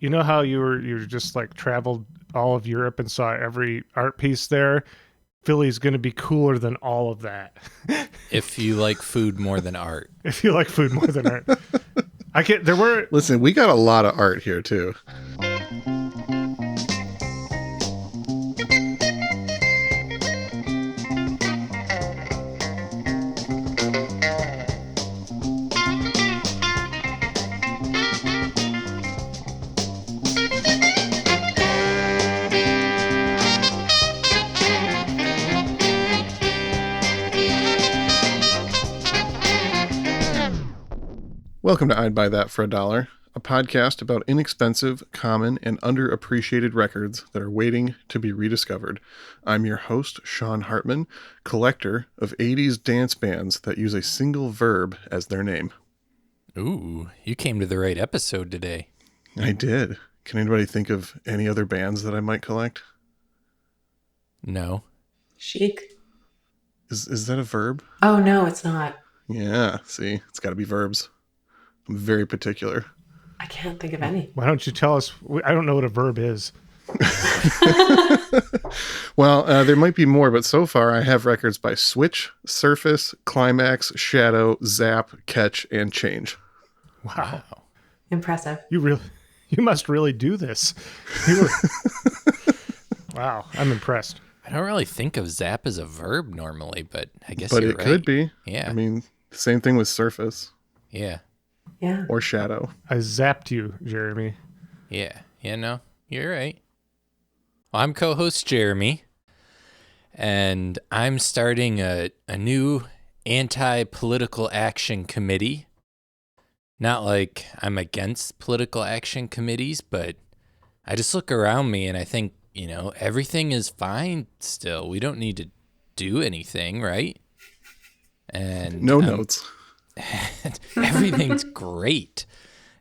you know how you just like traveled all of Europe and saw every art piece there? Philly's going to be cooler than all of that. If you like food more than art. If you like food more than art. Listen, we got a lot of art here too. Welcome to I'd Buy That for $1, a podcast about inexpensive, common, and underappreciated records that are waiting to be rediscovered. I'm your host, Sean Hartman, collector of 80s dance bands that use a single verb as their name. Ooh, you came to the right episode today. I did. Can anybody think of any other bands that I might collect? No. Chic. Is that a verb? Oh, no, it's not. Yeah, see, it's got to be verbs. I'm very particular. I can't think of any. Why don't you tell us? I don't know what a verb is. Well, there might be more, but so far I have records by Switch, Surface, Climax, Shadow, Zap, Catch, and Change. Wow. Impressive. You must really do this. Wow, I'm impressed. I don't really think of zap as a verb normally, but I guess But you're it right. could be. Yeah. I mean, same thing with Surface. Yeah. Yeah. Or Shadow. I zapped you, Jeremy. Yeah. Yeah, no, you're right. Well, I'm co-host Jeremy, and I'm starting a new anti-political action committee. Not like I'm against political action committees, but I just look around me and I think, everything is fine still. We don't need to do anything, right? And no notes. Everything's great.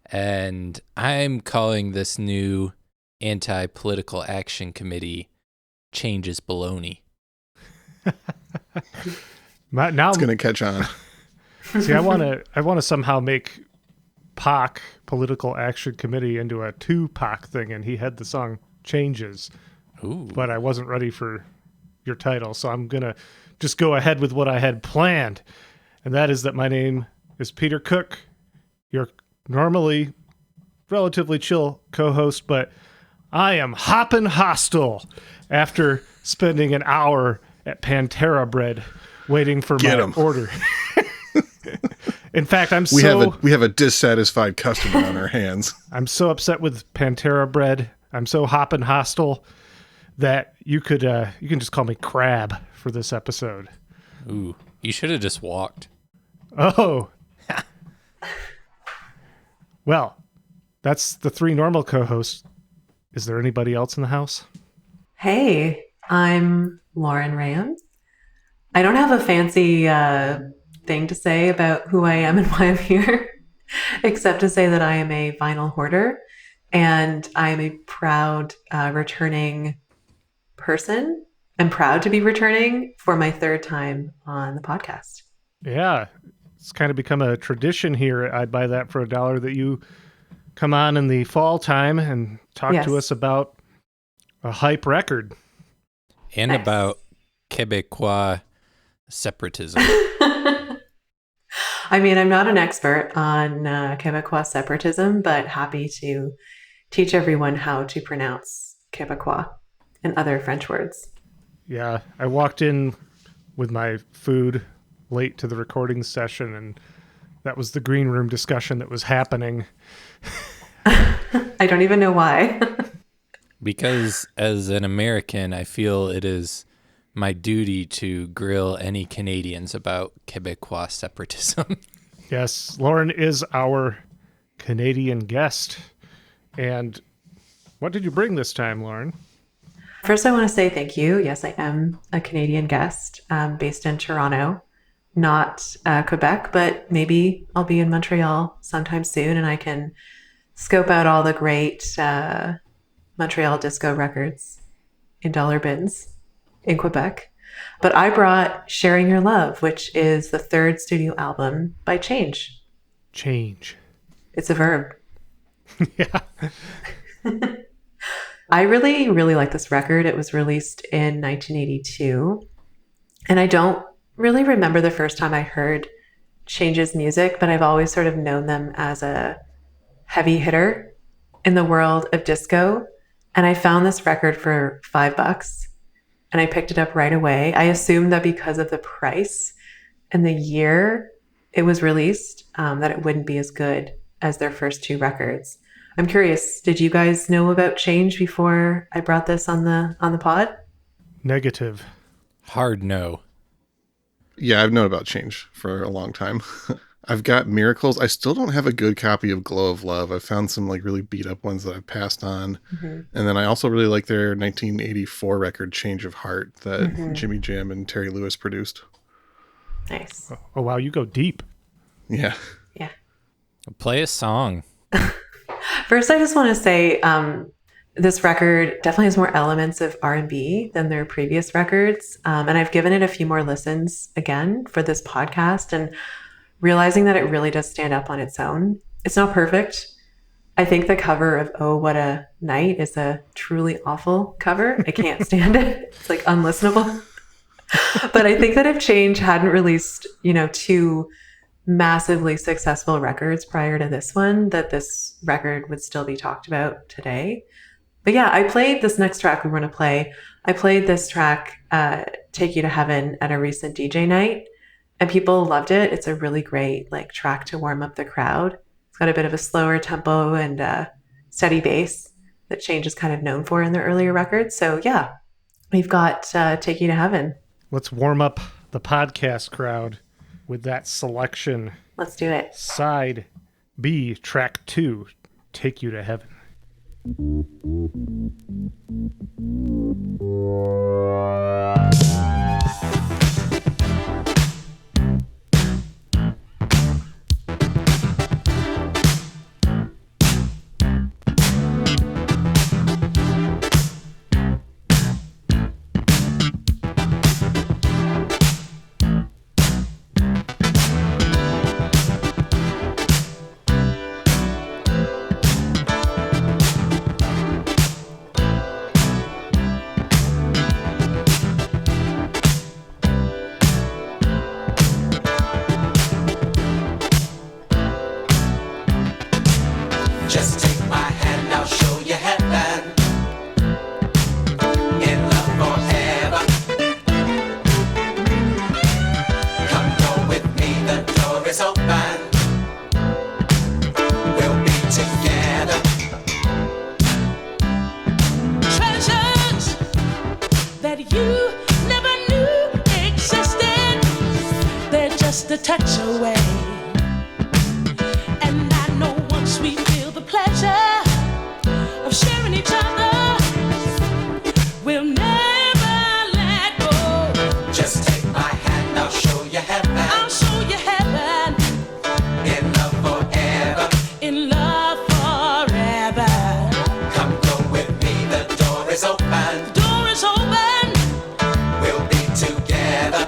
And I'm calling this new anti-political action committee Changes Baloney. Now It's going to catch on. See, I want to somehow make PAC, Political Action Committee, into a Tupac thing, and he had the song Changes. Ooh. But I wasn't ready for your title, so I'm going to just go ahead with what I had planned. And that is that my name is Peter Cook, your normally relatively chill co-host, but I am hoppin' hostile after spending an hour at Pantera Bread waiting for my order. In fact, we have a dissatisfied customer on our hands. I'm so upset with Pantera Bread. I'm so hoppin' hostile that you can just call me Crab for this episode. Ooh, you should have just walked. Oh. Well, that's the three normal co-hosts. Is there anybody else in the house? Hey, I'm Lauren Raham. I don't have a fancy thing to say about who I am and why I'm here, except to say that I am a vinyl hoarder and I am a proud returning person. I'm proud to be returning for my third time on the podcast. Yeah, it's kind of become a tradition here. I'd buy that for $1 that you come on in the fall time and talk to us about a hype record. And about Quebecois separatism. I mean, I'm not an expert on Quebecois separatism, but happy to teach everyone how to pronounce Quebecois and other French words. Yeah, I walked in with my food late to the recording session, and that was the green room discussion that was happening. I don't even know why. Because as an American, I feel it is my duty to grill any Canadians about Quebecois separatism. Yes, Lauren is our Canadian guest. And what did you bring this time, Lauren? First, I want to say thank you. Yes, I am a Canadian guest based in Toronto, not Quebec, but maybe I'll be in Montreal sometime soon and I can scope out all the great Montreal disco records in dollar bins in Quebec. But I brought Sharing Your Love, which is the third studio album by Change. Change. It's a verb. Yeah. I really, really like this record. It was released in 1982. And I don't really remember the first time I heard Change's music, but I've always sort of known them as a heavy hitter in the world of disco. And I found this record for $5 and I picked it up right away. I assumed that because of the price and the year it was released, that it wouldn't be as good as their first two records. I'm curious, did you guys know about Change before I brought this on the pod? Negative. Hard no. Yeah, I've known about Change for a long time. I've got Miracles. I still don't have a good copy of Glow of Love. I've found some like really beat up ones that I've passed on. And then I also really like their 1984 record Change of Heart that Jimmy Jam and Terry Lewis produced. Nice. Oh, wow, you go deep. Yeah. Yeah. Play a song. First, I just want to say this record definitely has more elements of R&B than their previous records. And I've given it a few more listens again for this podcast and realizing that it really does stand up on its own. It's not perfect. I think the cover of Oh, What a Night is a truly awful cover. I can't stand it. It's like unlistenable. But I think that if Change hadn't released, two massively successful records prior to this one, that this record would still be talked about today. But yeah, I played this next track we were going to play. I played this track, Take You to Heaven, at a recent DJ night, and people loved it. It's a really great track to warm up the crowd. It's got a bit of a slower tempo and steady bass that Change is kind of known for in their earlier records. So yeah, we've got Take You to Heaven. Let's warm up the podcast crowd with that selection. Let's do it. Side B, track 2, Take You to Heaven. A touch away, and I know once we feel the pleasure of sharing each other, we'll never let go. Just take my hand, I'll show you heaven. I'll show you heaven. In love forever. In love forever. Come go with me, the door is open. The door is open. We'll be together.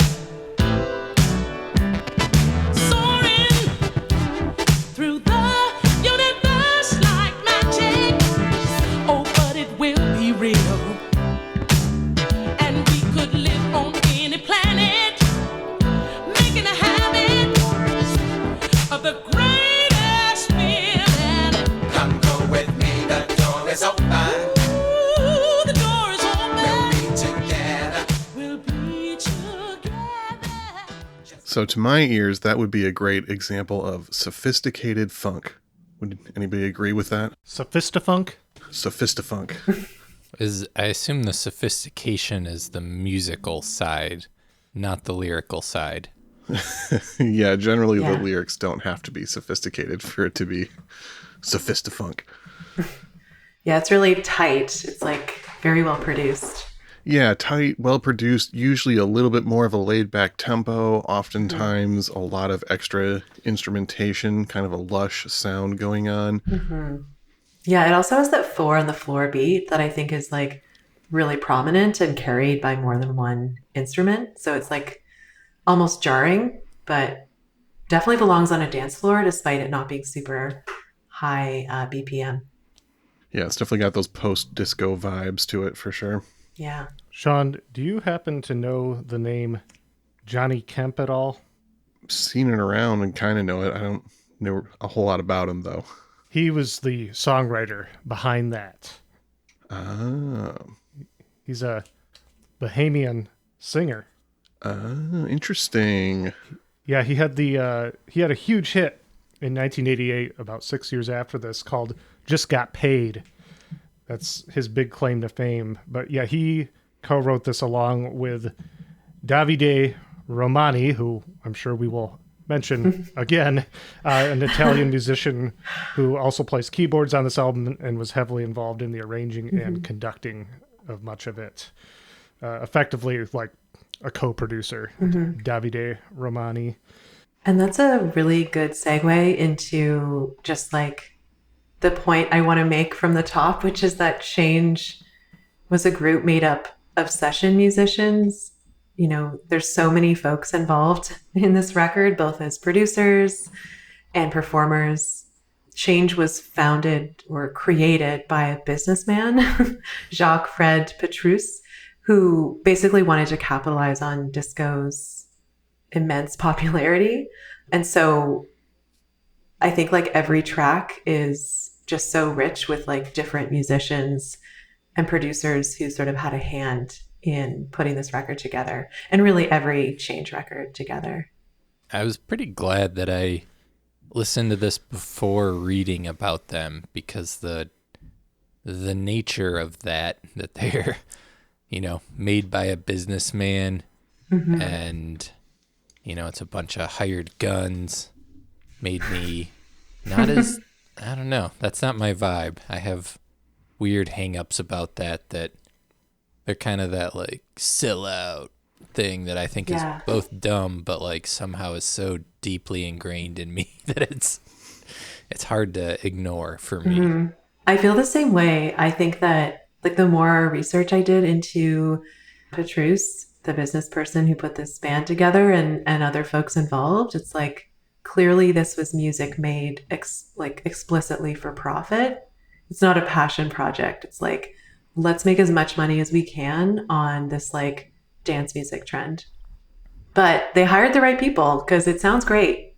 So to my ears, that would be a great example of sophisticated funk. Would anybody agree with that? Sophistafunk? Sophistafunk. I assume the sophistication is the musical side, not the lyrical side. Yeah, generally the lyrics don't have to be sophisticated for it to be sophistafunk. Yeah, it's really tight. It's very well produced. Yeah, tight, well-produced, usually a little bit more of a laid-back tempo, oftentimes a lot of extra instrumentation, kind of a lush sound going on. Mm-hmm. Yeah, it also has that 4 on the floor beat that I think is really prominent and carried by more than one instrument. So it's almost jarring, but definitely belongs on a dance floor despite it not being super high BPM. Yeah, it's definitely got those post-disco vibes to it for sure. Yeah. Sean, do you happen to know the name Johnny Kemp at all? Seen it around and kind of know it. I don't know a whole lot about him, though. He was the songwriter behind that. Ah, He's a Bahamian singer. interesting. Yeah, he had a huge hit in 1988, about 6 years after this, called "Just Got Paid." That's his big claim to fame. But yeah, he co-wrote this along with Davide Romani, who I'm sure we will mention again, an Italian musician who also plays keyboards on this album and was heavily involved in the arranging and conducting of much of it. Effectively like a co-producer, Davide Romani. And that's a really good segue into just like the point I want to make from the top, which is that Change was a group made up of session musicians. You know, there's so many folks involved in this record, both as producers and performers. Change was founded or created by a businessman, Jacques Fred Petrus, who basically wanted to capitalize on disco's immense popularity. And so I think like every track is just so rich with like different musicians and producers who sort of had a hand in putting this record together, and really every Change record together. I was pretty glad that I listened to this before reading about them, because the nature of that they're, you know, made by a businessman and, you know, it's a bunch of hired guns, made me not as, I don't know, that's not my vibe. I have weird hang-ups about that they're kind of that like sellout thing that I think is both dumb but like somehow is so deeply ingrained in me that it's hard to ignore for me. I feel the same way. I think that like the more research I did into Petrus, the business person who put this band together, and other folks involved, it's like clearly this was music made explicitly for profit. It's not a passion project. It's like, let's make as much money as we can on this like dance music trend. But they hired the right people because it sounds great.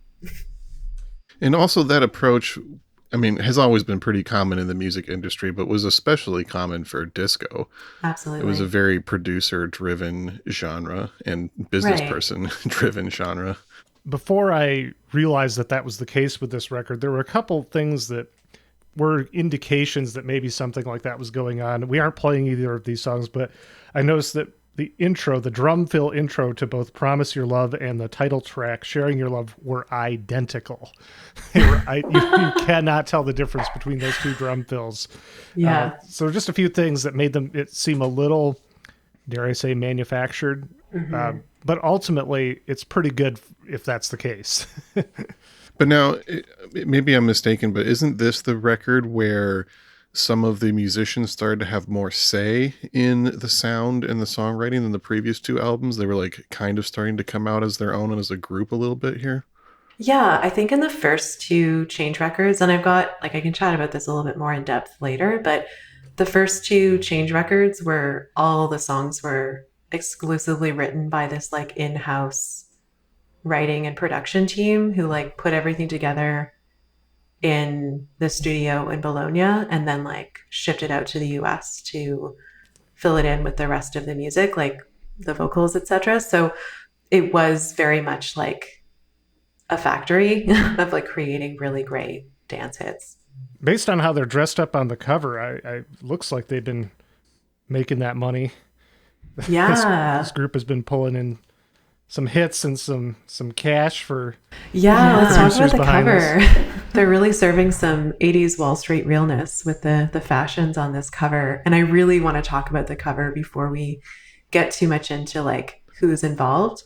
And also that approach, I mean, has always been pretty common in the music industry, but was especially common for disco. Absolutely. It was a very producer-driven genre and business person-driven genre. Before I realized that was the case with this record, there were a couple things that were indications that maybe something like that was going on. We aren't playing either of these songs, but I noticed that the intro, the drum fill intro to both Promise Your Love and the title track, Sharing Your Love, were identical. You cannot tell the difference between those two drum fills. Yeah. So just a few things that made it seem a little, dare I say, manufactured. But ultimately, it's pretty good if that's the case. But now, maybe I'm mistaken, but isn't this the record where some of the musicians started to have more say in the sound and the songwriting than the previous two albums? They were like kind of starting to come out as their own and as a group a little bit here. Yeah, I think in the first two Change records, and I've got, like, I can chat about this a little bit more in depth later, but the first two Change records where all the songs were exclusively written by this like in-house writing and production team who like put everything together in the studio in Bologna and then like shipped it out to the US to fill it in with the rest of the music, like the vocals, etc. So it was very much like a factory of like creating really great dance hits. Based on how they're dressed up on the cover, I looks like they've been making that money. Yeah. This group has been pulling in some hits and some cash for let's talk about the cover. This. They're really serving some 80s Wall Street realness with the fashions on this cover. And I really want to talk about the cover before we get too much into like who's involved.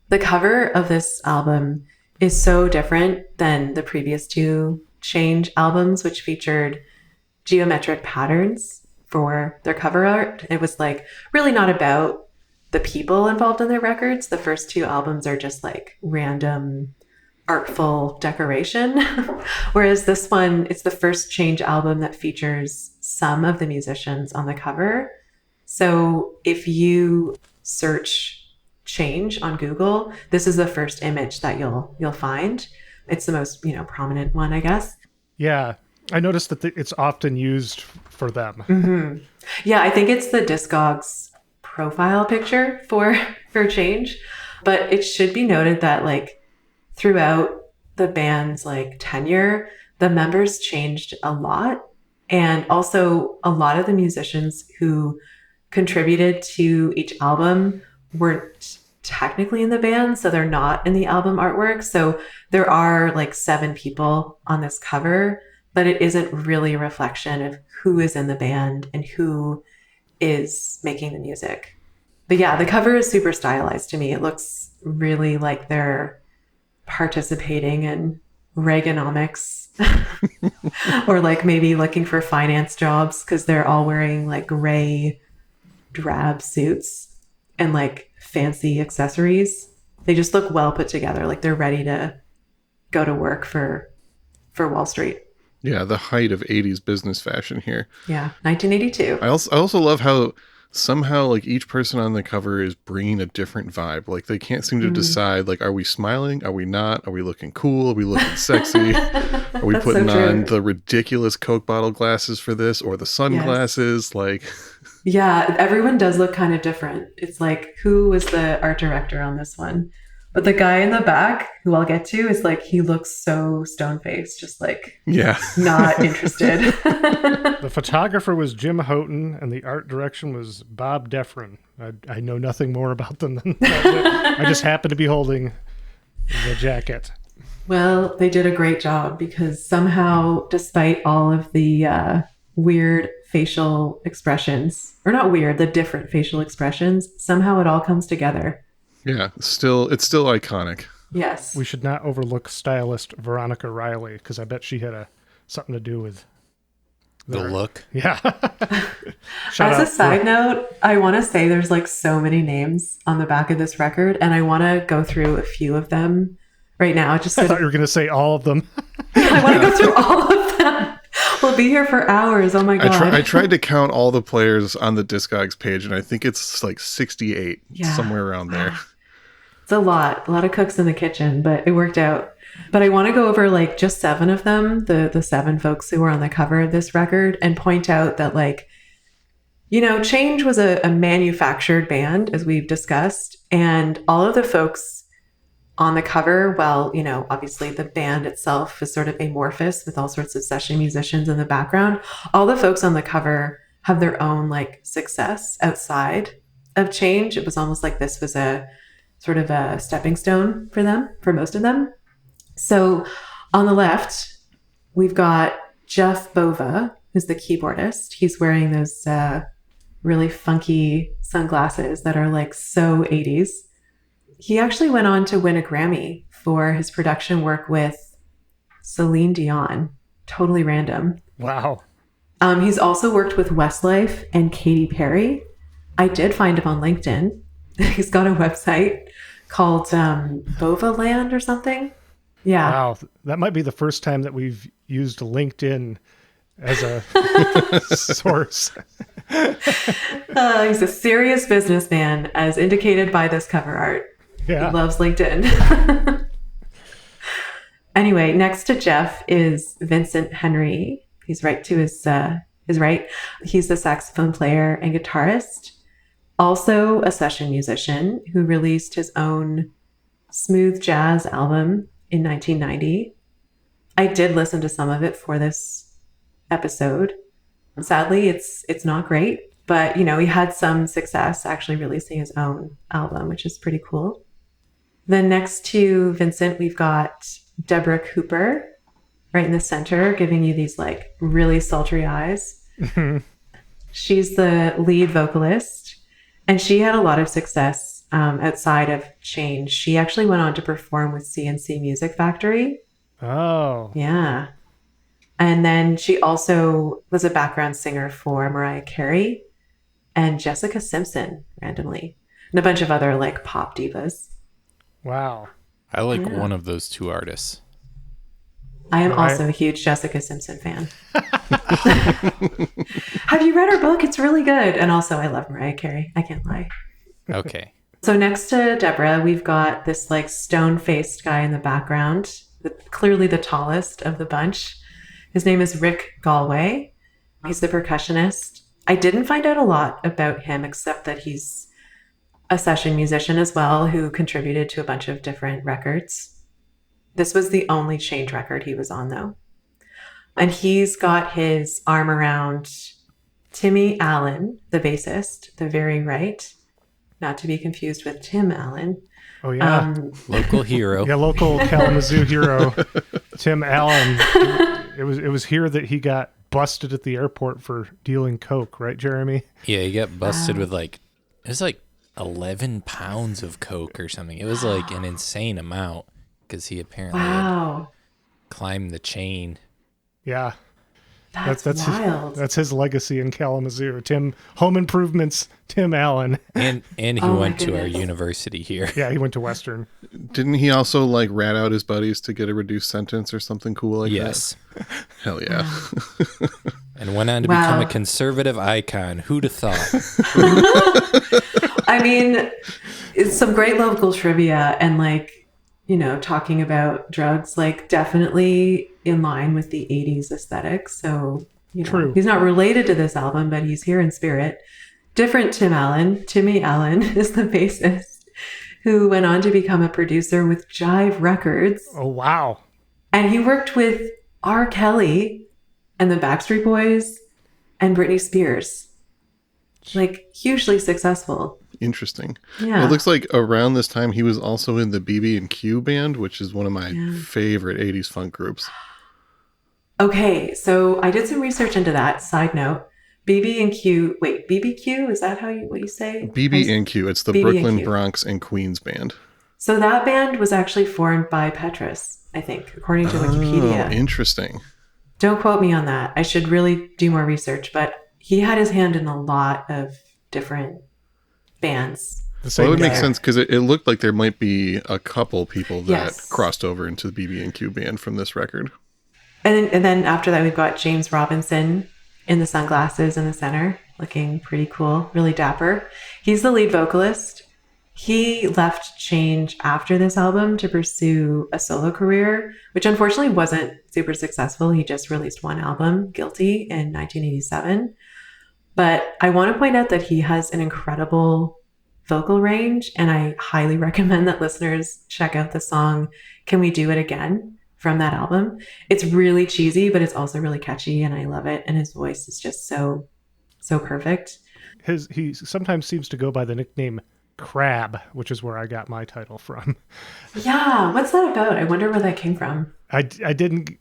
The cover of this album is so different than the previous two Change albums, which featured geometric patterns for their cover art. It was like really not about the people involved in their records. The first two albums are just like random artful decoration. Whereas this one, it's the first Change album that features some of the musicians on the cover. So if you search Change on Google, this is the first image that you'll find. It's the most, prominent one, I guess. Yeah. I noticed that it's often used for them. Mm-hmm. Yeah, I think it's the Discogs profile picture for Change. But it should be noted that throughout the band's tenure, the members changed a lot. And also a lot of the musicians who contributed to each album weren't technically in the band, so they're not in the album artwork. So there are 7 people on this cover, but it isn't really a reflection of who is in the band and who is making the music. But yeah, the cover is super stylized to me. It looks really like they're participating in Reaganomics or maybe looking for finance jobs, because they're all wearing gray drab suits and fancy accessories. They just look well put together, like they're ready to go to work for Wall Street. Yeah, the height of 80s business fashion here. Yeah, 1982. I also love how somehow each person on the cover is bringing a different vibe. They can't seem to decide, are we smiling? Are we not? Are we looking cool? Are we looking sexy? Are we putting on the ridiculous Coke bottle glasses for this, or the sunglasses? Yes. Yeah, everyone does look kind of different. It's who was the art director on this one? But the guy in the back, who I'll get to, is he looks so stone-faced, just not interested. The photographer was Jim Houghton, and the art direction was Bob Deffrin. I know nothing more about them than that. I just happen to be holding the jacket. Well, they did a great job, because somehow, despite all of the weird facial expressions, or not weird, the different facial expressions, somehow it all comes together. Yeah, it's still iconic. Yes. We should not overlook stylist Veronica Riley, because I bet she had something to do with the look. Yeah. As a side note, I want to say there's so many names on the back of this record, and I want to go through a few of them right now. I thought you were going to say all of them. I want to go through all of them. We'll be here for hours. Oh my God. I tried to count all the players on the Discogs page, and I think it's 68, somewhere around there. It's a lot of cooks in the kitchen, but it worked out. But I want to go over just 7 of them, the 7 folks who were on the cover of this record, and point out that Change was a manufactured band, as we've discussed, and all of the folks on the cover, obviously the band itself is sort of amorphous with all sorts of session musicians in the background. All the folks on the cover have their own success outside of Change. It was almost like this was a sort of a stepping stone for them, for most of them. So on the left, we've got Jeff Bova, who's the keyboardist. He's wearing those really funky sunglasses that are so 80s. He actually went on to win a Grammy for his production work with Celine Dion. Totally random. Wow. He's also worked with Westlife and Katy Perry. I did find him on LinkedIn. He's got a website called Bovaland or something. Yeah. Wow. That might be the first time that we've used LinkedIn as a source. He's a serious businessman, as indicated by this cover art. Yeah. He loves LinkedIn. Anyway, next to Jeff is Vincent Henry. He's right to his right. He's the saxophone player and guitarist, also a session musician who released his own smooth jazz album in 1990. I did listen to some of it for this episode. Sadly, it's not great, but he had some success actually releasing his own album, which is pretty cool. Then next to Vincent, we've got Deborah Cooper right in the center, giving you these really sultry eyes. She's the lead vocalist, and she had a lot of success outside of Change. She actually went on to perform with CNC Music Factory. Oh. Yeah. And then she also was a background singer for Mariah Carey and Jessica Simpson, randomly, and a bunch of other pop divas. Wow. I like one of those two artists. I am also a huge Jessica Simpson fan. Have you read her book? It's really good. And also, I love Mariah Carey. I can't lie. Okay. So next to Deborah, we've got this like stone-faced guy in the background, clearly the tallest of the bunch. His name is Rick Galway. He's the percussionist. I didn't find out a lot about him except that he's a session musician as well who contributed to a bunch of different records. This was the only Change record he was on, though. And he's got his arm around Timmy Allen, the bassist, the very right, not to be confused with Tim Allen. Oh, yeah. Local hero. Yeah, local Kalamazoo hero, Tim Allen. It was here that he got busted at the airport for dealing coke, right, Jeremy? Yeah, he got busted with it was 11 pounds of coke or something. It was like an insane amount because he apparently had climbed the chain. Yeah. That's wild. That's his legacy in Kalamazoo. Home Improvements, Tim Allen. And he went to our university here. Yeah, he went to Western. Didn't he also rat out his buddies to get a reduced sentence or something cool like yes. that? Hell yeah. And went on to become a conservative icon. Who'd have thought? I mean, it's some great local trivia and talking about drugs, definitely in line with the 80s aesthetic. So, True. He's not related to this album, but he's here in spirit. Different Tim Allen. Timmy Allen is the bassist who went on to become a producer with Jive Records. Oh, wow. And he worked with R. Kelly and the Backstreet Boys and Britney Spears. Hugely successful. Interesting. Yeah. It looks like around this time he was also in the BB&Q band, which is one of my favorite 80s funk groups. Okay, so I did some research into that. Side note, BB&Q. Wait, BBQ? Is that what you say? BB&Q. It's the BB&Q. Brooklyn, Bronx, and Queens band. So that band was actually formed by Petrus, I think, according to Wikipedia. Oh, interesting. Don't quote me on that. I should really do more research, but he had his hand in a lot of different bands. Well, it would make sense because it looked like there might be a couple people that crossed over into the BB&Q band from this record. And then after that, we've got James Robinson in the sunglasses in the center, looking pretty cool, really dapper. He's the lead vocalist. He left Change after this album to pursue a solo career, which unfortunately wasn't super successful. He just released one album, Guilty, in 1987. But I want to point out that he has an incredible vocal range, and I highly recommend that listeners check out the song Can We Do It Again from that album. It's really cheesy, but it's also really catchy, and I love it. And his voice is just so perfect. He sometimes seems to go by the nickname Crab, which is where I got my title from. Yeah, what's that about? I wonder where that came from. I didn't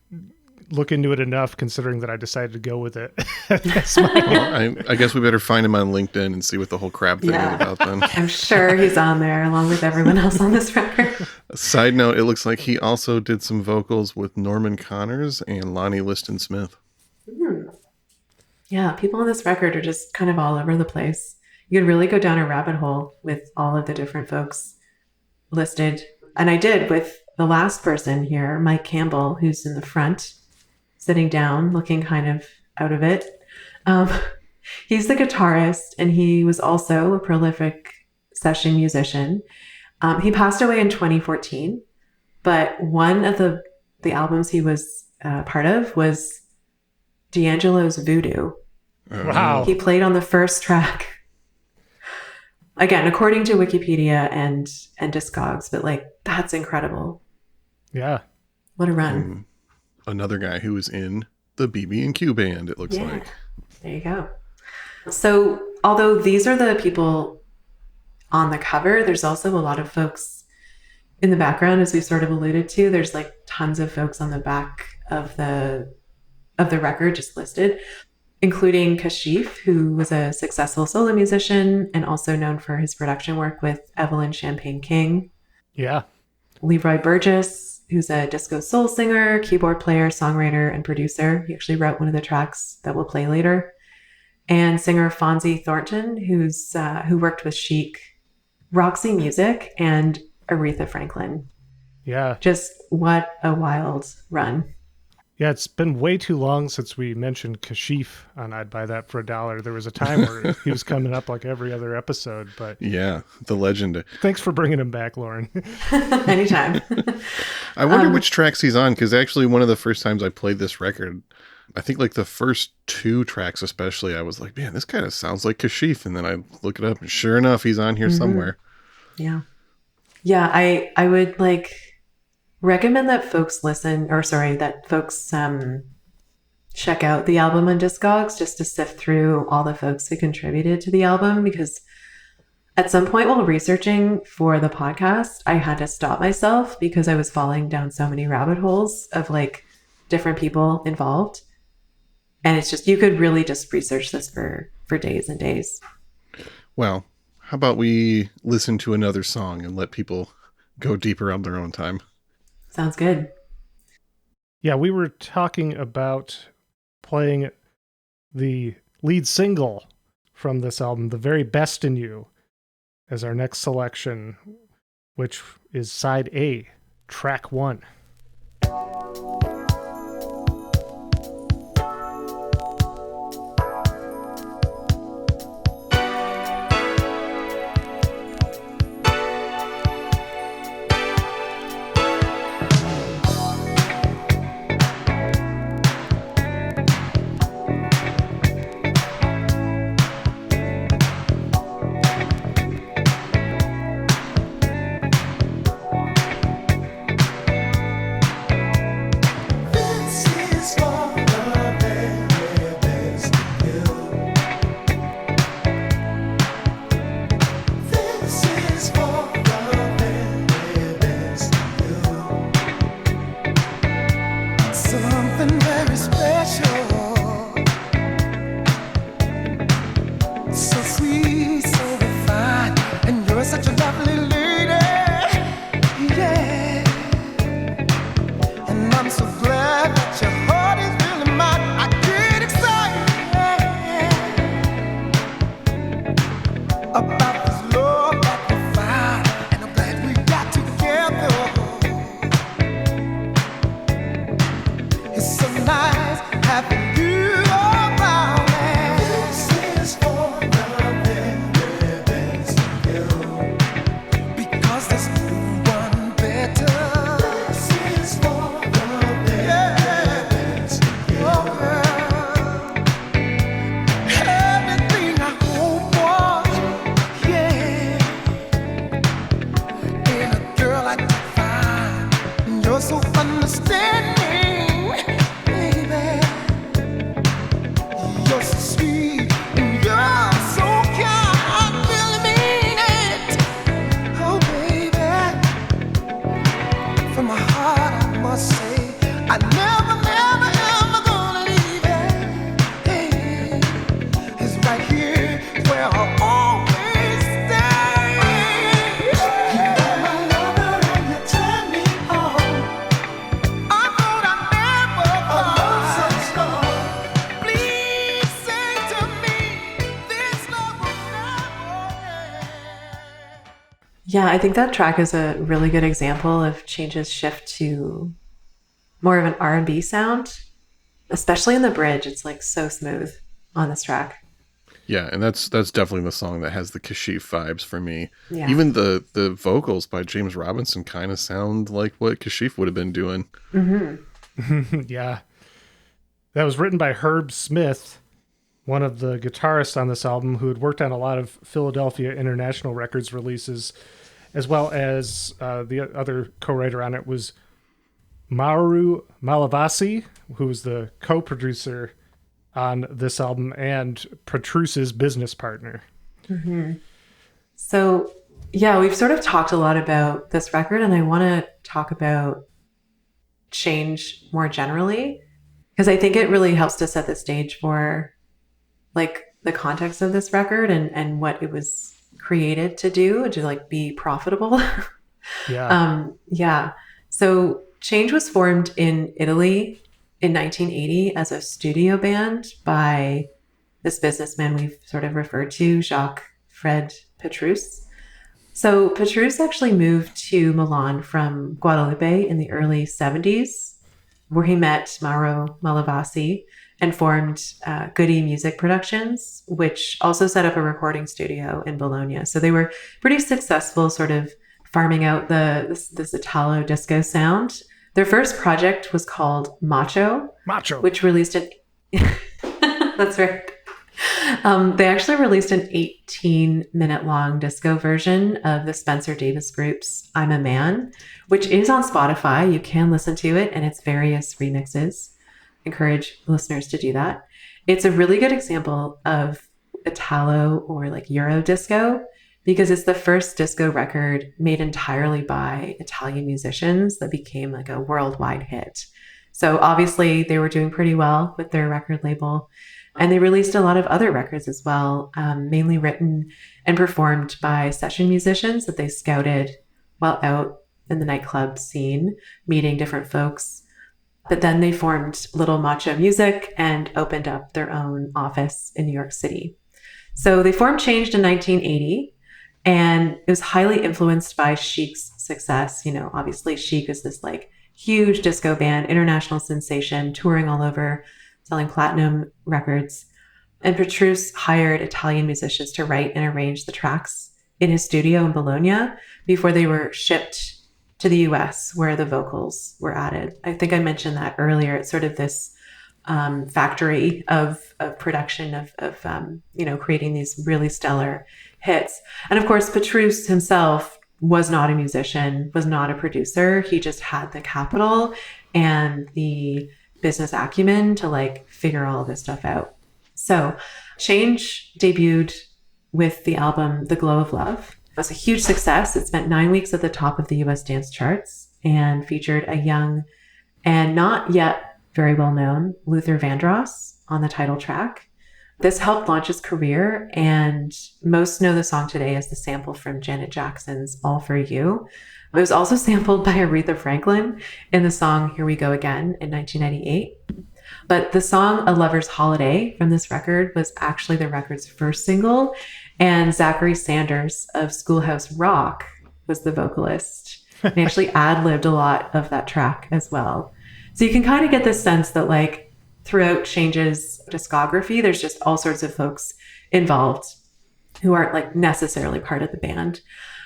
look into it enough, considering that I decided to go with it. Well, I guess we better find him on LinkedIn and see what the whole crab thing is about then. I'm sure he's on there along with everyone else on this record. Side note, it looks like he also did some vocals with Norman Connors and Lonnie Liston Smith. Yeah, people on this record are just kind of all over the place. You could really go down a rabbit hole with all of the different folks listed. And I did with the last person here, Mike Campbell, who's in the front, sitting down, looking kind of out of it. He's the guitarist, and he was also a prolific session musician. He passed away in 2014, but one of the albums he was part of was D'Angelo's Voodoo. Wow. He played on the first track. Again, according to Wikipedia and Discogs, but that's incredible. Yeah. What a run. Another guy who was in the BB&Q band, it looks like. There you go. So, although these are the people on the cover, there's also a lot of folks in the background, as we sort of alluded to. There's tons of folks on the back of the record just listed, including Kashif, who was a successful solo musician and also known for his production work with Evelyn Champagne King. Yeah. Leroy Burgess, who's a disco soul singer, keyboard player, songwriter, and producer. He actually wrote one of the tracks that we'll play later. And singer Fonzie Thornton, who worked with Chic, Roxy Music, and Aretha Franklin. Yeah. Just what a wild run. Yeah, it's been way too long since we mentioned Kashif on I'd Buy That for $1. There was a time where he was coming up like every other episode, but Yeah, the legend. thanks for bringing him back, Lauren. Anytime. I wonder which tracks he's on, because actually one of the first times I played this record, I think like the first 2 tracks especially, I was like, man, this kind of sounds like Kashif. And then I look it up, and sure enough, he's on here somewhere. Yeah. Yeah, I would like recommend that folks check out the album on Discogs just to sift through all the folks who contributed to the album, because at some point while researching for the podcast, I had to stop myself because I was falling down so many rabbit holes of like different people involved. And it's just, you could really just research this for days and days. Well, how about we listen to another song and let people go deeper on their own time? Sounds good. Yeah, we were talking about playing the lead single from this album, The Very Best in You, as our next selection, which is side A, track 1. Something very special, so sweet, so refined, and you're such a lovely lady, yeah. And I'm so glad that your heart is really mine. I get excited about this love that we found, and I'm glad we got together. It's so nice having you around me. This is for the very best of you, because there's no one better. This is for the very best of you. Oh, girl. Everything I hope for, yeah. In a girl I can find, and you're so understanding. You're so sweet and you're so kind. I really mean it. Oh, baby. From my heart, I must say, I never, never, ever gonna leave it. Hey, it's right here where I'll always stay. You're my lover and you turn me on. I thought I'd never fall so strong. Please say to me, this love will never end. Yeah, I think that track is a really good example of Change's shift to more of an R&B sound, especially in the bridge. It's like so smooth on this track. Yeah, and that's definitely the song that has the Kashif vibes for me. Yeah. Even the vocals by James Robinson kind of sound like what Kashif would have been doing. Yeah. That was written by Herb Smith, one of the guitarists on this album, who had worked on a lot of Philadelphia International Records releases, as well as the other co-writer on it was Maru Malavasi, who was the co-producer on this album and Petruce's business partner. So, yeah, we've sort of talked a lot about this record, and I want to talk about Change more generally, because I think it really helps to set the stage for like the context of this record and what it was created to do, to like be profitable. Yeah. So Change was formed in Italy in 1980 as a studio band by this businessman we've sort of referred to, Jacques Fred Petruce. So Petrus actually moved to Milan from Guadalupe in the early 70s, where he met Mauro Malavasi and formed Goody Music Productions, which also set up a recording studio in Bologna. So they were pretty successful sort of farming out this Italo disco sound. Their first project was called Macho, which released an... That's right. They actually released an 18-minute long disco version of the Spencer Davis Group's I'm a Man, which is on Spotify. You can listen to it and its various remixes. Encourage listeners to do that. It's a really good example of Italo or like Euro disco because it's the first disco record made entirely by Italian musicians that became like a worldwide hit. So obviously they were doing pretty well with their record label. And they released a lot of other records as well, mainly written and performed by session musicians that they scouted while out in the nightclub scene, meeting different folks. But then they formed Little Macho Music and opened up their own office in New York City. So they formed Changed in 1980, and it was highly influenced by Chic's success. You know, obviously Chic is this like huge disco band, international sensation, touring all over, selling platinum records. And Petrus hired Italian musicians to write and arrange the tracks in his studio in Bologna before they were shipped to the US, where the vocals were added. I think I mentioned that earlier. It's sort of this factory of production of creating these really stellar hits. And of course, Petrus himself was not a musician, was not a producer. He just had the capital and the business acumen to like figure all of this stuff out. So Change debuted with the album The Glow of Love. It was a huge success. It spent 9 weeks at the top of the US dance charts and featured a young and not yet very well known Luther Vandross on the title track. This helped launch his career, and most know the song today as the sample from Janet Jackson's All For You. It was also sampled by Aretha Franklin in the song Here We Go Again in 1998. But the song A Lover's Holiday from this record was actually the record's first single, and Zachary Sanders of Schoolhouse Rock was the vocalist. He actually ad-libbed a lot of that track as well. So you can kind of get this sense that like throughout Change's discography, there's just all sorts of folks involved who aren't like necessarily part of the band.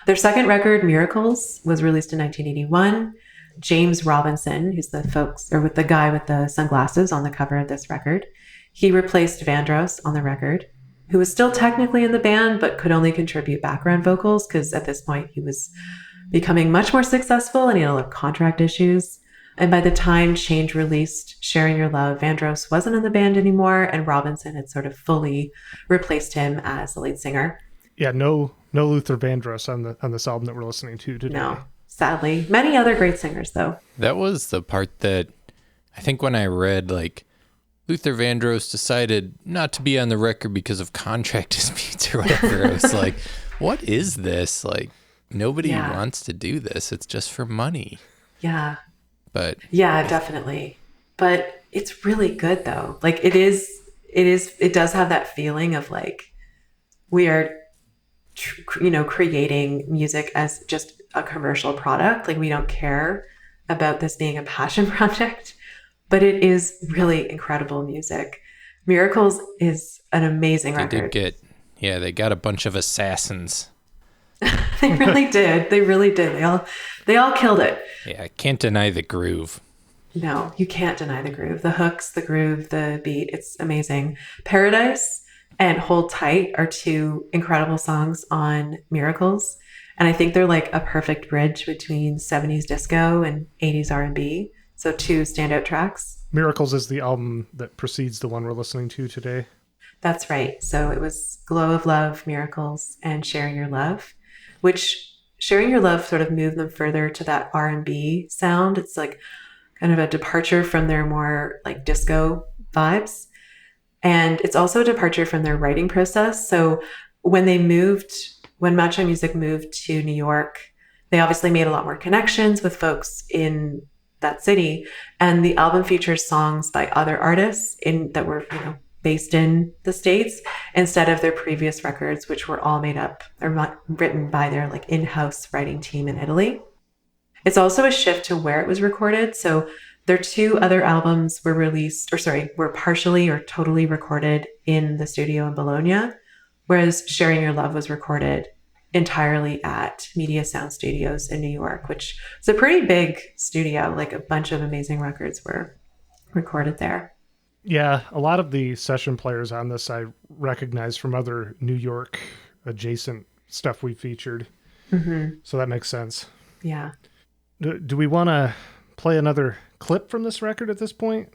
Their second record, Miracles, was released in 1981. James Robinson, who's with the guy with the sunglasses on the cover of this record, he replaced Vandross on the record, who was still technically in the band, but could only contribute background vocals because at this point he was becoming much more successful and he had a lot of contract issues. And by the time Change released Sharing Your Love, Vandross wasn't in the band anymore, and Robinson had sort of fully replaced him as the lead singer. Yeah, no Luther Vandross on this album that we're listening to today. No, sadly. Many other great singers, though. That was the part that I think when I read, like, Luther Vandross decided not to be on the record because of contract disputes or whatever. I was like, what is this? Like, nobody wants to do this. It's just for money. Yeah. But yeah, definitely. But it's really good, though. Like, it does have that feeling of, like, we are creating music as just a commercial product. Like, we don't care about this being a passion project, but it is really incredible music. Miracles is an amazing record. They got a bunch of assassins. They really did. They really did. They all killed it. Yeah, I can't deny the groove. No, you can't deny the groove. The hooks, the groove, the beat. It's amazing. Paradise and Hold Tight are two incredible songs on Miracles. And I think they're like a perfect bridge between 70s disco and 80s R&B. So two standout tracks. Miracles is the album that precedes the one we're listening to today. That's right. So it was Glow of Love, Miracles, and Sharing Your Love, which Sharing Your Love sort of moved them further to that R&B sound. It's like kind of a departure from their more like disco vibes. And it's also a departure from their writing process. So when Macho Music moved to New York, they obviously made a lot more connections with folks in that city. And the album features songs by other artists that were, based in the States instead of their previous records, which were all made up or written by their like in-house writing team in Italy. It's also a shift to where it was recorded. So their two other albums were partially or totally recorded in the studio in Bologna, whereas Sharing Your Love was recorded entirely at Media Sound Studios in New York, which is a pretty big studio. Like a bunch of amazing records were recorded there. Yeah, a lot of the session players on this I recognize from other New York adjacent stuff we featured. Mm-hmm. So that makes sense. Yeah. Do we want to play another clip from this record at this point?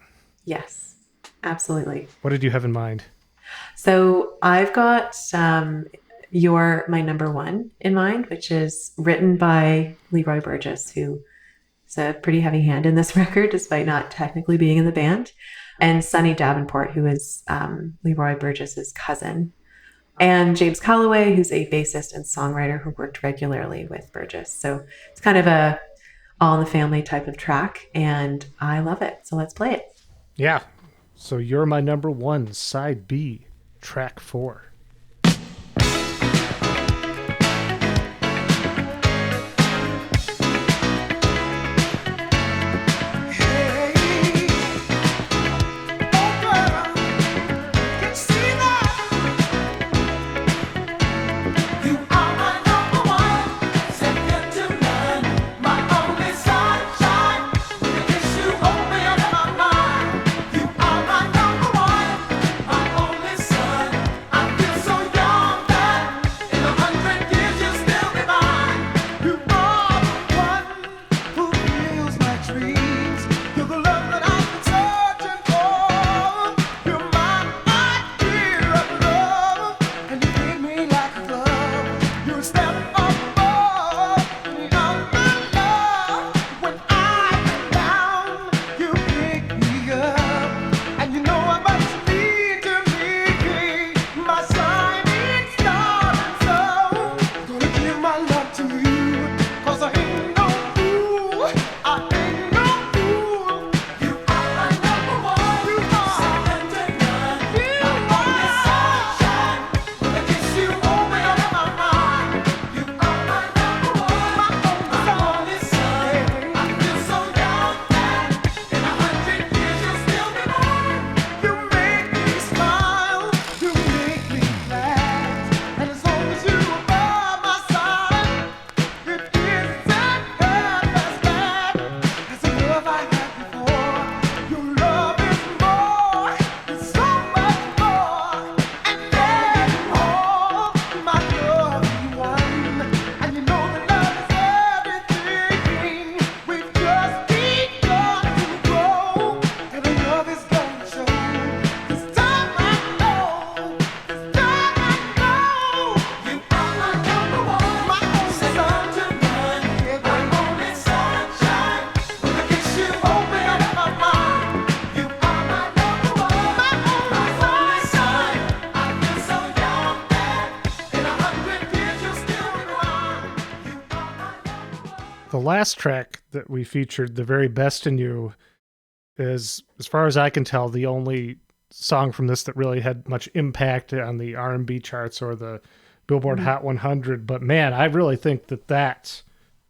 Yes, absolutely. What did you have in mind? So I've got my number one in mind, which is written by Leroy Burgess, who is a pretty heavy hand in this record, despite not technically being in the band, and Sonny Davenport, who is Leroy Burgess's cousin, and James Calloway, who's a bassist and songwriter who worked regularly with Burgess. So it's kind of a all in the family type of track, and I love it. So let's play it. Yeah. So You're My Number One, side B, track 4. The last track that we featured, The Very Best in You, is, as far as I can tell, the only song from this that really had much impact on the R&B charts or the Billboard Hot 100. But man, I really think that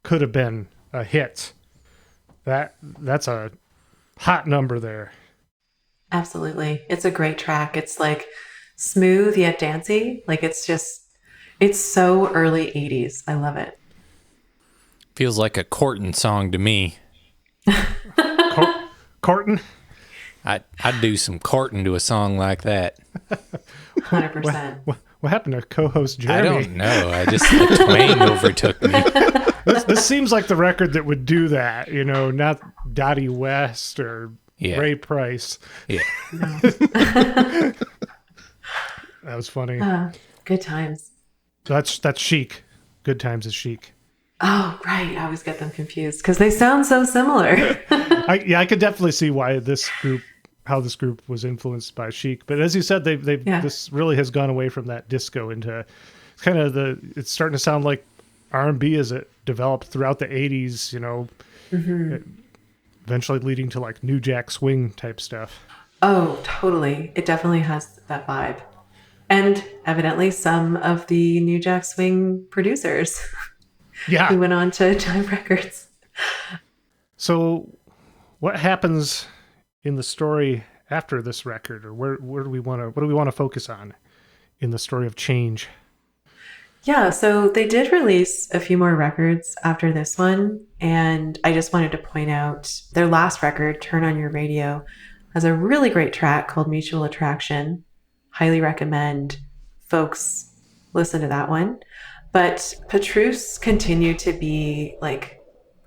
could have been a hit. That's a hot number there. Absolutely. It's a great track. It's like smooth yet dancey. Like it's so early 80s. I love it. Feels like a courting song to me. Courting? I'd do some courting to a song like that. 100%. What happened to co-host Jeremy? I don't know. The twang overtook me. This seems like the record that would do that, not Dottie West or Ray Price. Yeah. That was funny. Good times. So that's Chic. Good Times is Chic. Oh, right. I always get them confused because they sound so similar. I could definitely see why how this group was influenced by Chic. But as you said, this really has gone away from that disco into kind of it's starting to sound like R&B as it developed throughout the 80s, eventually leading to like New Jack Swing type stuff. Oh, totally. It definitely has that vibe. And evidently some of the New Jack Swing producers Yeah. who went on to Time Records. So what happens in the story after this record, or where do we want to what do we want to focus on in the story of change? Yeah, so they did release a few more records after this one. And I just wanted to point out their last record, Turn on Your Radio, has a really great track called Mutual Attraction. Highly recommend folks listen to that one. But Petrus continued to be like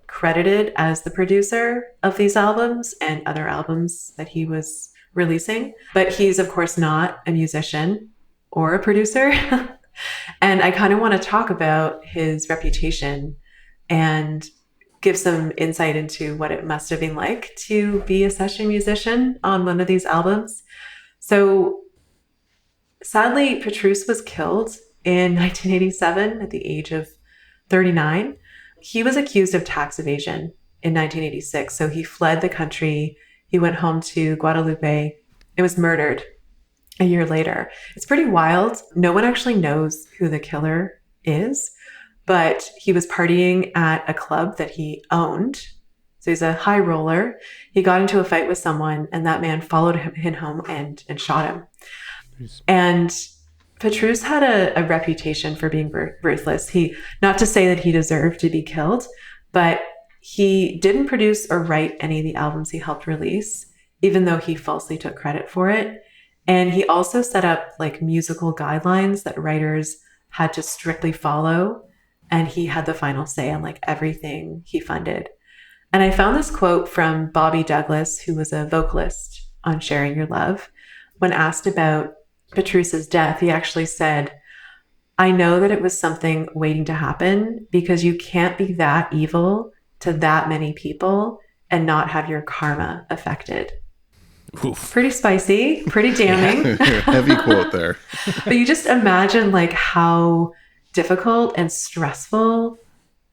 credited as the producer of these albums and other albums that he was releasing. But he's, of course, not a musician or a producer. And I kind of want to talk about his reputation and give some insight into what it must have been like to be a session musician on one of these albums. So sadly, Petrus was killed in 1987 at the age of 39. He was accused of tax evasion in 1986. So he fled the country. He went home to Guadalupe and was murdered a year later. It's pretty wild. No one actually knows who the killer is, but he was partying at a club that he owned. So he's a high roller. He got into a fight with someone, and that man followed him home and shot him. Jeez. And Petrus had a reputation for being ruthless. He, not to say that he deserved to be killed, but he didn't produce or write any of the albums he helped release, even though he falsely took credit for it. And he also set up like musical guidelines that writers had to strictly follow. And he had the final say on like everything he funded. And I found this quote from Bobby Douglas, who was a vocalist on Sharing Your Love. When asked about Petrus's death, he actually said, "I know that it was something waiting to happen because you can't be that evil to that many people and not have your karma affected." Oof. Pretty spicy, pretty damning. Heavy quote there. But you just imagine like how difficult and stressful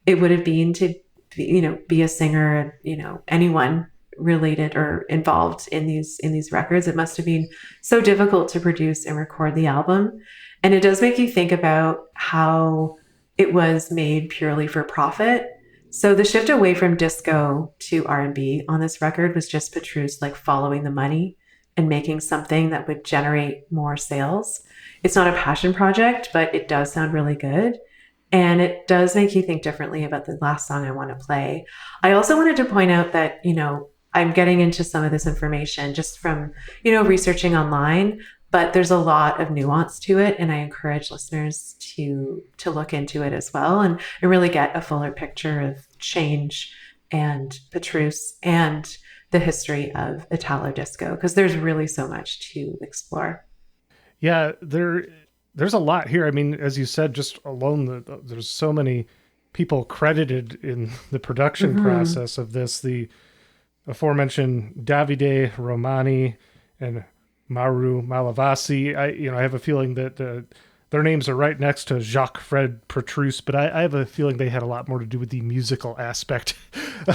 it would have been to be a singer, anyone related or involved in these records. It must have been so difficult to produce and record the album. And it does make you think about how it was made purely for profit. So the shift away from disco to R&B on this record was just Petrus like following the money and making something that would generate more sales. It's not a passion project, but it does sound really good. And it does make you think differently about the last song I want to play. I also wanted to point out that, I'm getting into some of this information just from, researching online, but there's a lot of nuance to it. And I encourage listeners to look into it as well and really get a fuller picture of change and Petrus and the history of Italo disco, because there's really so much to explore. Yeah, there's a lot here. I mean, as you said, just alone, there's so many people credited in the production process of this. The aforementioned Davide Romani and Mauro Malavasi. I have a feeling that their names are right next to Jacques Fred Petrus, but I have a feeling they had a lot more to do with the musical aspect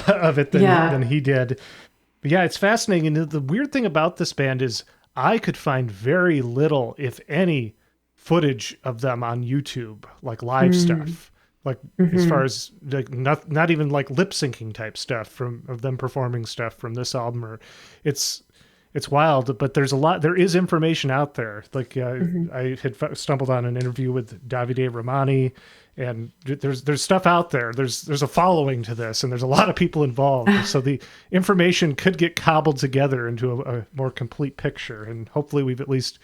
of it than he did. But yeah, it's fascinating. And the weird thing about this band is I could find very little, if any, footage of them on YouTube, like live stuff. Like as far as like not even like lip syncing type stuff of them performing stuff from this album, or it's wild. But there's a lot. There is information out there. Like I had stumbled on an interview with Davide Romani, and there's stuff out there. There's a following to this, and there's a lot of people involved. So the information could get cobbled together into a more complete picture, and hopefully we've at least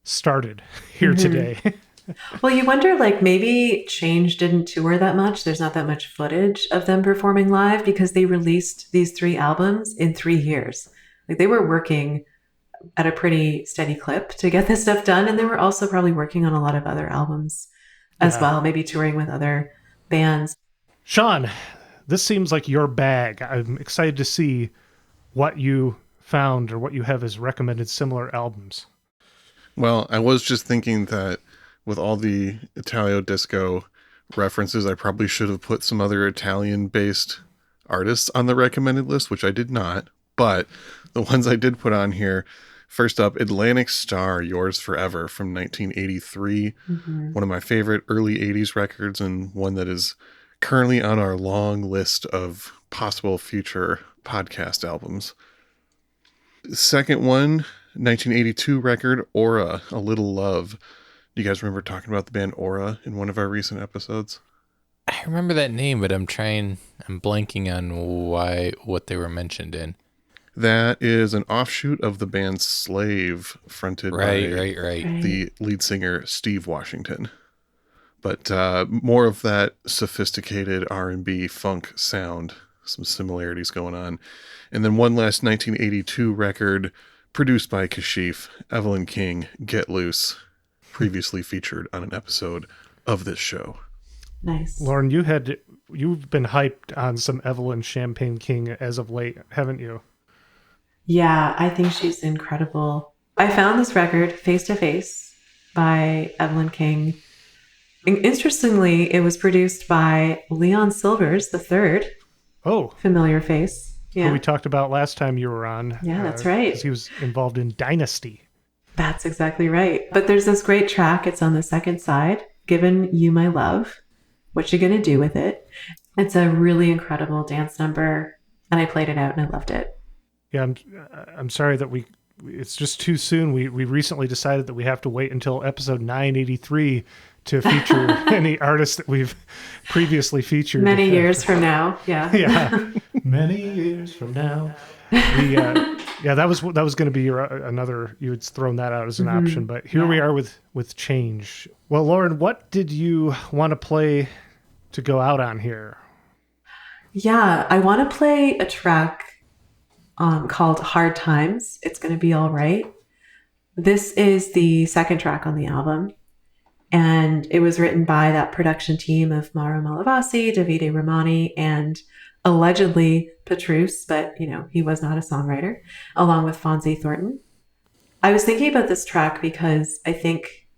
started here today. Well, you wonder, like, maybe Change didn't tour that much. There's not that much footage of them performing live because they released these 3 albums in 3 years. Like, they were working at a pretty steady clip to get this stuff done. And they were also probably working on a lot of other albums as well, maybe touring with other bands. Sean, this seems like your bag. I'm excited to see what you found or what you have as recommended similar albums. Well, I was just thinking that with all the Italo disco references, I probably should have put some other Italian-based artists on the recommended list, which I did not. But the ones I did put on here, first up, Atlantic Star, Yours Forever from 1983. One of my favorite early 80s records, and one that is currently on our long list of possible future podcast albums. Second one, 1982 record, Aura, A Little Love. Do you guys remember talking about the band Aura in one of our recent episodes? I remember that name, but I'm blanking on what they were mentioned in. That is an offshoot of the band Slave, fronted by the lead singer Steve Washington. But more of that sophisticated R&B funk sound, some similarities going on. And then one last 1982 record produced by Kashif, Evelyn King, Get Loose, previously featured on an episode of this show. Nice. Lauren, you've been hyped on some Evelyn Champagne King as of late, haven't you? Yeah, I think she's incredible. I found this record, Face to Face, by Evelyn King. Interestingly, it was produced by Leon Silvers III. Oh. Familiar face. Yeah. Who we talked about last time you were on. Yeah, that's right. Because he was involved in Dynasty. That's exactly right. But there's this great track. It's on the second side, Given You My Love. What You Gonna Do With It? It's a really incredible dance number, and I played it out and I loved it. Yeah, I'm sorry that it's just too soon. We recently decided that we have to wait until episode 983 to feature any artists that we've previously featured. Many years from now, yeah. Yeah, many years from now. That was going to be another. You had thrown that out as an option, but here we are with Change. Well, Lauren, what did you want to play to go out on here? Yeah, I want to play a track called Hard Times. It's Gonna Be All Right. This is the second track on the album, and it was written by that production team of Mauro Malavasi, Davide Romani, and allegedly Petrus, but he was not a songwriter, along with Fonzie Thornton. I was thinking about this track because I think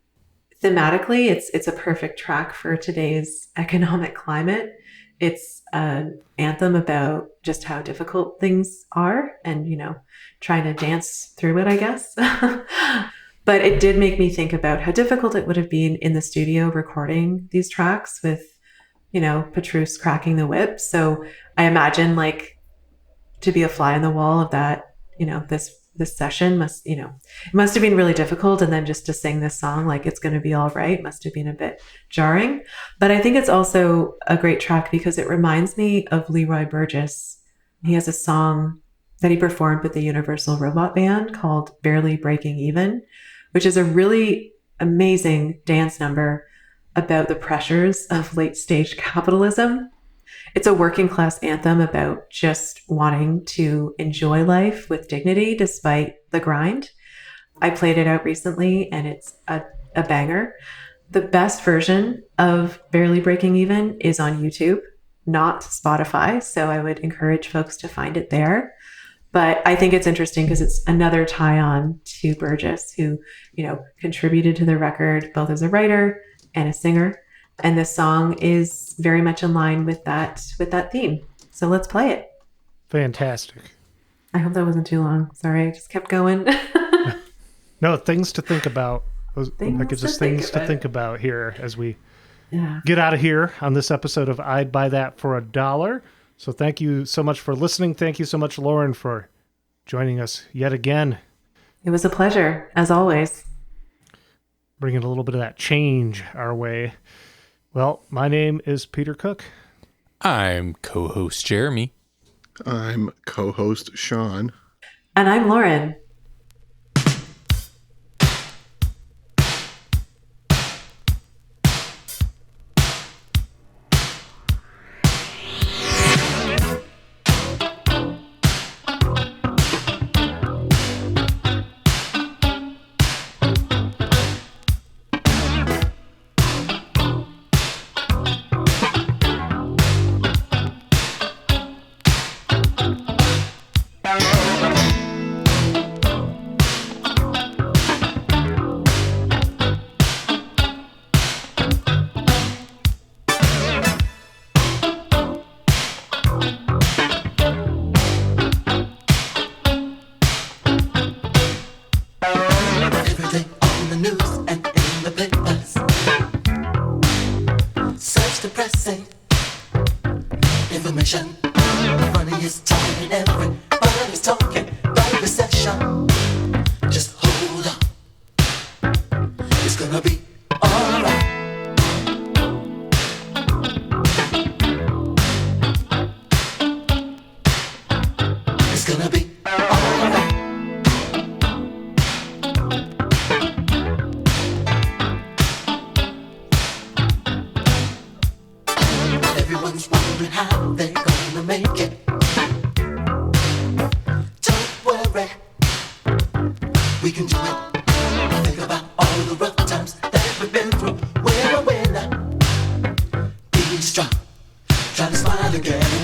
thematically it's a perfect track for today's economic climate. It's an anthem about just how difficult things are and, trying to dance through it, I guess. But it did make me think about how difficult it would have been in the studio recording these tracks with, Petrus cracking the whip. So I imagine to be a fly on the wall of that, this session it must have been really difficult. And then just to sing this song, It's Gonna Be All Right, must have been a bit jarring. But I think it's also a great track because it reminds me of Leroy Burgess. He has a song that he performed with the Universal Robot Band called Barely Breaking Even, which is a really amazing dance number about the pressures of late stage capitalism. It's a working class anthem about just wanting to enjoy life with dignity despite the grind. I played it out recently and it's a banger. The best version of Barely Breaking Even is on YouTube, not Spotify. So I would encourage folks to find it there. But I think it's interesting because it's another tie-on to Burgess, who, contributed to the record both as a writer and a singer. And this song is very much in line with that theme. So let's play it. Fantastic. I hope that wasn't too long. Sorry, I just kept going. No, things to think about. That gives us things to think about here as we get out of here on this episode of I'd Buy That for $1. So thank you so much for listening. Thank you so much, Lauren, for joining us yet again. It was a pleasure, as always. Bringing a little bit of that change our way. Well, my name is Peter Cook. I'm co-host Jeremy. I'm co-host Sean. And I'm Lauren. inflation. Money is tight and everybody's talking about recession. Just hold on, it's gonna be alright. It's gonna be alright. Everyone's wondering how they're gonna make it. Don't worry, we can do it. Think about all the rough times that we've been through. We're a winner. Be strong, try to smile again.